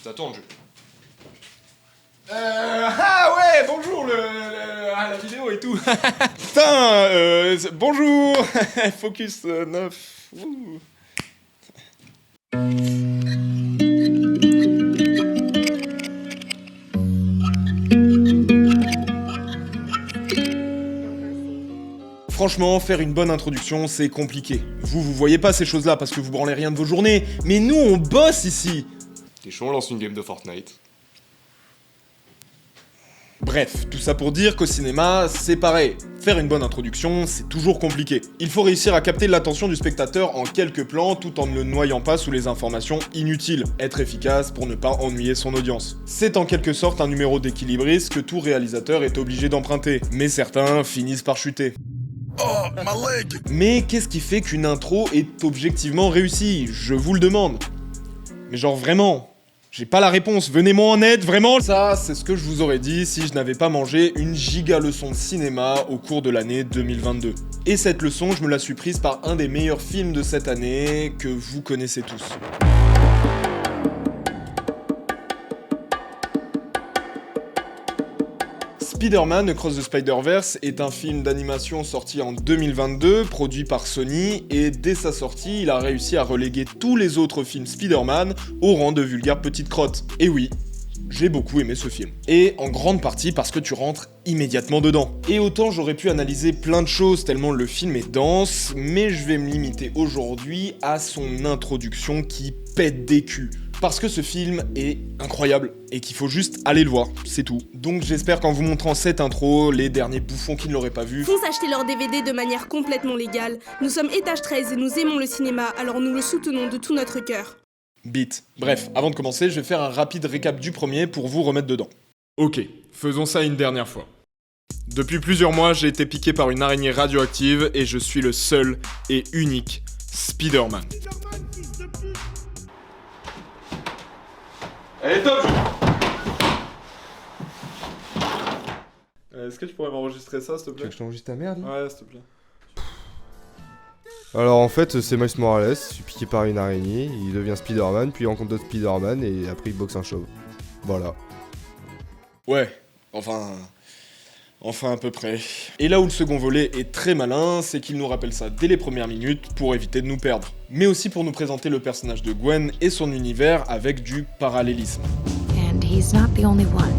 t'attends, je... Ah ouais, bonjour, la vidéo et tout. Putain, bonjour. Focus 9. Ouh. Franchement, faire une bonne introduction, c'est compliqué. Vous voyez pas ces choses-là parce que vous branlez rien de vos journées, mais nous, on bosse ici. T'es chaud, on lance une game de Fortnite. Bref, tout ça pour dire qu'au cinéma, c'est pareil. Faire une bonne introduction, c'est toujours compliqué. Il faut réussir à capter l'attention du spectateur en quelques plans tout en ne le noyant pas sous les informations inutiles. Être efficace pour ne pas ennuyer son audience. C'est en quelque sorte un numéro d'équilibriste que tout réalisateur est obligé d'emprunter. Mais certains finissent par chuter. Oh, ma leg! Mais qu'est-ce qui fait qu'une intro est objectivement réussie? Je vous le demande. Mais genre vraiment, j'ai pas la réponse, venez-moi en aide, vraiment. Ça, c'est ce que je vous aurais dit si je n'avais pas mangé une giga leçon de cinéma au cours de l'année 2022. Et cette leçon, je me la suis prise par un des meilleurs films de cette année que vous connaissez tous. Spider-Man Across the Spider-Verse est un film d'animation sorti en 2022, produit par Sony, et dès sa sortie, il a réussi à reléguer tous les autres films Spider-Man au rang de vulgaires petites crottes. Et oui, j'ai beaucoup aimé ce film. Et en grande partie parce que tu rentres immédiatement dedans. Et autant j'aurais pu analyser plein de choses tellement le film est dense, mais je vais me limiter aujourd'hui à son introduction qui pète des culs. Parce que ce film est incroyable et qu'il faut juste aller le voir, c'est tout. Donc j'espère qu'en vous montrant cette intro, les derniers bouffons qui ne l'auraient pas vu Foncent acheter leur DVD de manière complètement légale. Nous sommes étage 13 et nous aimons le cinéma, alors nous le soutenons de tout notre cœur. Beat. Bref, avant de commencer, je vais faire un rapide récap du premier pour vous remettre dedans. Ok, faisons ça une dernière fois. Depuis plusieurs mois, j'ai été piqué par une araignée radioactive et je suis le seul et unique Spider-Man. Allez, top! Est-ce que tu pourrais m'enregistrer ça, s'il te Tu veux plaît? que je t'enregistre ta merde là Ouais, s'il te plaît. Alors en fait c'est Miles Morales, je suis piqué par une araignée, il devient Spider-Man, puis il rencontre d'autres Spider-Man et après il boxe un chauve. Voilà. Ouais, enfin à peu près. Et là où le second volet est très malin, c'est qu'il nous rappelle ça dès les premières minutes pour éviter de nous perdre. Mais aussi pour nous présenter le personnage de Gwen et son univers avec du parallélisme. And he's not the only one.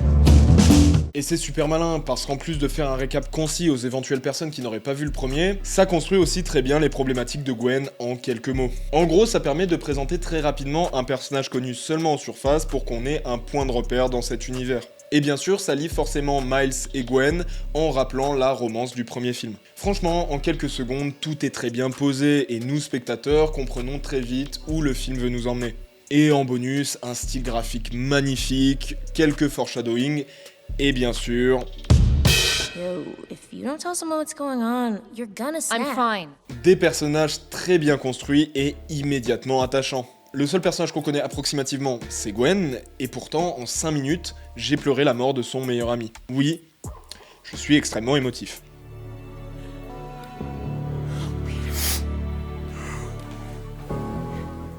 Et c'est super malin, parce qu'en plus de faire un récap concis aux éventuelles personnes qui n'auraient pas vu le premier, ça construit aussi très bien les problématiques de Gwen en quelques mots. En gros, ça permet de présenter très rapidement un personnage connu seulement en surface pour qu'on ait un point de repère dans cet univers. Et bien sûr, ça lie forcément Miles et Gwen en rappelant la romance du premier film. Franchement, en quelques secondes, tout est très bien posé et nous, spectateurs, comprenons très vite où le film veut nous emmener. Et en bonus, un style graphique magnifique, quelques foreshadowing, et bien sûr... Yo, if you don't tell someone what's going on, you're gonna snap. I'm fine. Des personnages très bien construits et immédiatement attachants. Le seul personnage qu'on connaît approximativement, c'est Gwen, et pourtant, en 5 minutes, j'ai pleuré la mort de son meilleur ami. Oui, je suis extrêmement émotif.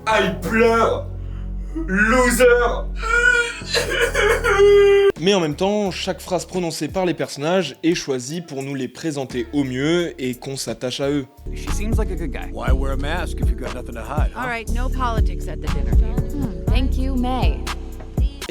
Ah, il pleure! Loser! Mais en même temps, chaque phrase prononcée par les personnages est choisie pour nous les présenter au mieux et qu'on s'attache à eux. She seems like a good guy. Why wear a mask if you got nothing to hide, huh? All right, no politics at the dinner table. Thank you, May.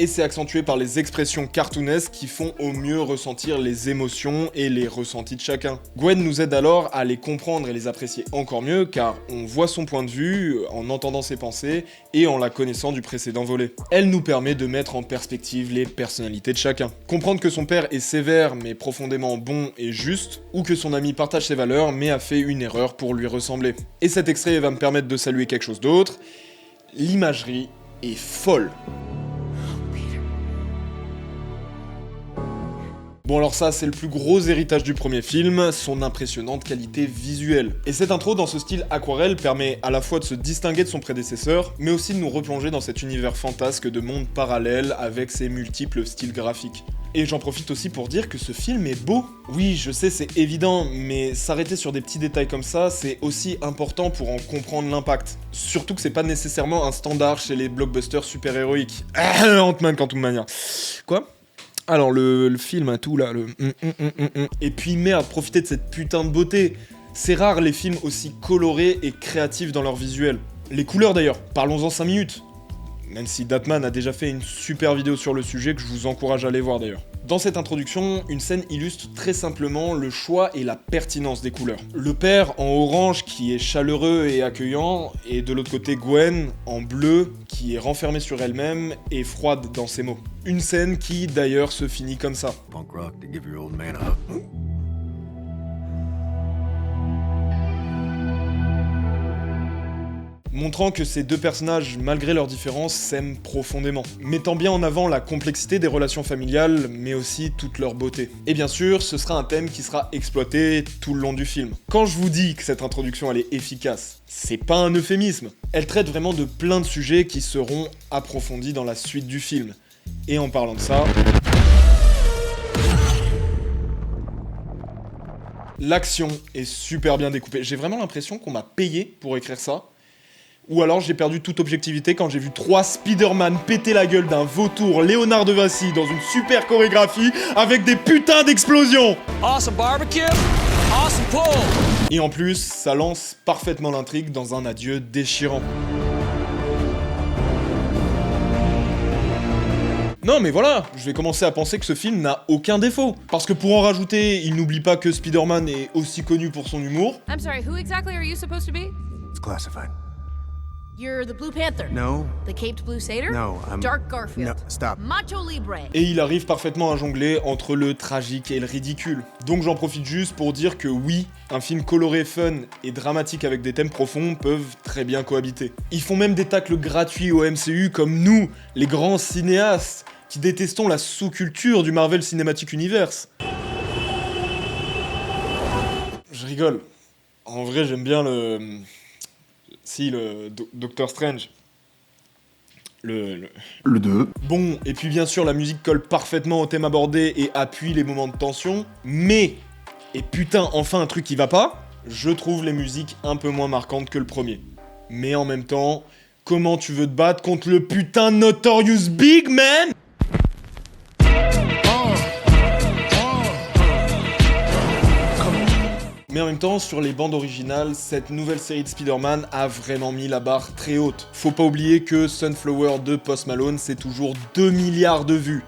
Et c'est accentué par les expressions cartoonesques qui font au mieux ressentir les émotions et les ressentis de chacun. Gwen nous aide alors à les comprendre et les apprécier encore mieux car on voit son point de vue en entendant ses pensées et en la connaissant du précédent volet. Elle nous permet de mettre en perspective les personnalités de chacun. Comprendre que son père est sévère mais profondément bon et juste, ou que son ami partage ses valeurs mais a fait une erreur pour lui ressembler. Et cet extrait va me permettre de saluer quelque chose d'autre. L'imagerie est folle. Bon alors ça, c'est le plus gros héritage du premier film, son impressionnante qualité visuelle. Et cette intro dans ce style aquarelle permet à la fois de se distinguer de son prédécesseur, mais aussi de nous replonger dans cet univers fantasque de monde parallèle avec ses multiples styles graphiques. Et j'en profite aussi pour dire que ce film est beau. Oui, je sais, c'est évident, mais s'arrêter sur des petits détails comme ça, c'est aussi important pour en comprendre l'impact. Surtout que c'est pas nécessairement un standard chez les blockbusters super-héroïques. Ant-Man Quantumania. Quoi ? Alors le film, tout là, le... Et puis merde, profitez de cette putain de beauté. C'est rare les films aussi colorés et créatifs dans leur visuel. Les couleurs d'ailleurs, parlons-en 5 minutes. Même si Datman a déjà fait une super vidéo sur le sujet que je vous encourage à aller voir d'ailleurs. Dans cette introduction, une scène illustre très simplement le choix et la pertinence des couleurs. Le père en orange qui est chaleureux et accueillant, et de l'autre côté Gwen en bleu qui est renfermée sur elle-même et froide dans ses mots. Une scène qui d'ailleurs se finit comme ça. Punk rock to give your old man a hug. Montrant que ces deux personnages, malgré leurs différences, s'aiment profondément. Mettant bien en avant la complexité des relations familiales, mais aussi toute leur beauté. Et bien sûr, ce sera un thème qui sera exploité tout le long du film. Quand je vous dis que cette introduction elle est efficace, c'est pas un euphémisme. Elle traite vraiment de plein de sujets qui seront approfondis dans la suite du film. Et en parlant de ça... L'action est super bien découpée. J'ai vraiment l'impression qu'on m'a payé pour écrire ça. Ou alors j'ai perdu toute objectivité quand j'ai vu 3 Spider-Man péter la gueule d'un vautour Léonard de Vinci dans une super chorégraphie avec des putains d'explosions. Awesome barbecue, awesome pool. Et en plus, ça lance parfaitement l'intrigue dans un adieu déchirant. Non mais voilà, je vais commencer à penser que ce film n'a aucun défaut. Parce que pour en rajouter, il n'oublie pas que Spider-Man est aussi connu pour son humour. I'm sorry, who exactly are you supposed to be? It's classified. You're the Blue Panther. No. The Caped Blue Satyr? No, I'm... Dark Garfield. No, stop. Macho Libre. Et il arrive parfaitement à jongler entre le tragique et le ridicule. Donc j'en profite juste pour dire que oui, un film coloré, fun et dramatique avec des thèmes profonds peuvent très bien cohabiter. Ils font même des tacles gratuits au MCU comme nous, les grands cinéastes, qui détestons la sous-culture du Marvel Cinematic Universe. Je rigole. En vrai, j'aime bien le Doctor Strange. Le 2. Bon, et puis bien sûr, la musique colle parfaitement au thème abordé et appuie les moments de tension, mais, et putain, enfin un truc qui va pas, je trouve les musiques un peu moins marquantes que le premier. Mais en même temps, comment tu veux te battre contre le putain de Notorious Big Man ? Mais en même temps, sur les bandes originales, cette nouvelle série de Spider-Man a vraiment mis la barre très haute. Faut pas oublier que Sunflower de Post Malone, c'est toujours 2 milliards de vues.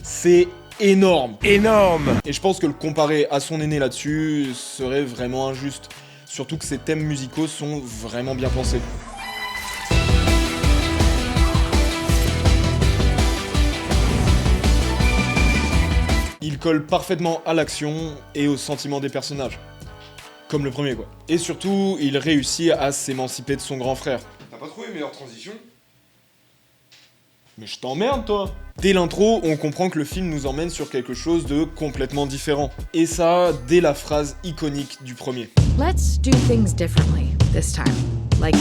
C'est énorme. Énorme. Et je pense que le comparer à son aîné là-dessus serait vraiment injuste. Surtout que ses thèmes musicaux sont vraiment bien pensés. Il colle parfaitement à l'action et au sentiment des personnages. Comme le premier quoi. Et surtout, il réussit à s'émanciper de son grand frère. T'as pas trouvé meilleure transition ? Mais je t'emmerde toi. Dès l'intro, on comprend que le film nous emmène sur quelque chose de complètement différent. Et ça, dès la phrase iconique du premier. Let's do things differently this time. Like,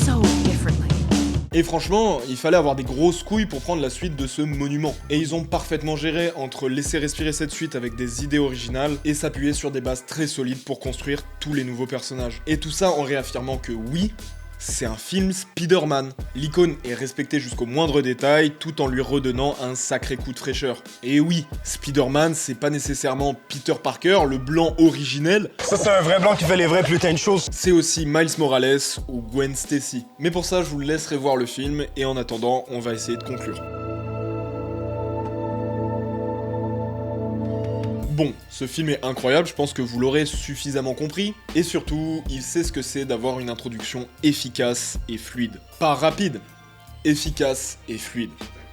so differently. Et franchement, il fallait avoir des grosses couilles pour prendre la suite de ce monument. Et ils ont parfaitement géré entre laisser respirer cette suite avec des idées originales et s'appuyer sur des bases très solides pour construire tous les nouveaux personnages. Et tout ça en réaffirmant que oui, c'est un film Spider-Man. L'icône est respectée jusqu'au moindre détail tout en lui redonnant un sacré coup de fraîcheur. Et oui, Spider-Man, c'est pas nécessairement Peter Parker, le blanc originel. Ça, c'est un vrai blanc qui fait les vraies putains de choses. C'est aussi Miles Morales ou Gwen Stacy. Mais pour ça, je vous laisserai voir le film et en attendant, on va essayer de conclure. Bon, ce film est incroyable, je pense que vous l'aurez suffisamment compris. Et surtout, il sait ce que c'est d'avoir une introduction efficace et fluide. Pas rapide, efficace et fluide.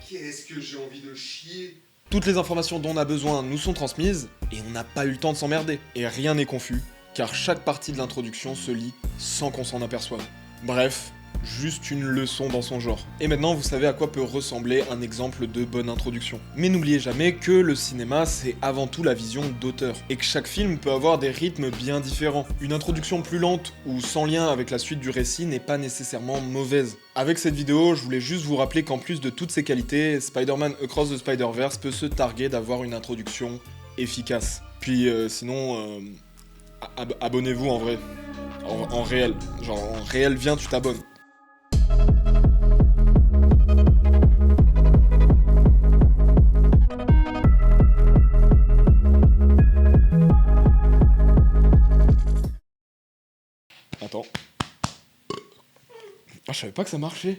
Qu'est-ce que j'ai envie de chier ? Toutes les informations dont on a besoin nous sont transmises, et on n'a pas eu le temps de s'emmerder. Et rien n'est confus, car chaque partie de l'introduction se lit sans qu'on s'en aperçoive. Bref, juste une leçon dans son genre. Et maintenant, vous savez à quoi peut ressembler un exemple de bonne introduction. Mais n'oubliez jamais que le cinéma, c'est avant tout la vision d'auteur, et que chaque film peut avoir des rythmes bien différents. Une introduction plus lente ou sans lien avec la suite du récit n'est pas nécessairement mauvaise. Avec cette vidéo, je voulais juste vous rappeler qu'en plus de toutes ces qualités, Spider-Man Across the Spider-Verse peut se targuer d'avoir une introduction efficace. Puis sinon, abonnez-vous en vrai. En réel. Genre en réel, viens, tu t'abonnes. Attends. Ah, je savais pas que ça marchait.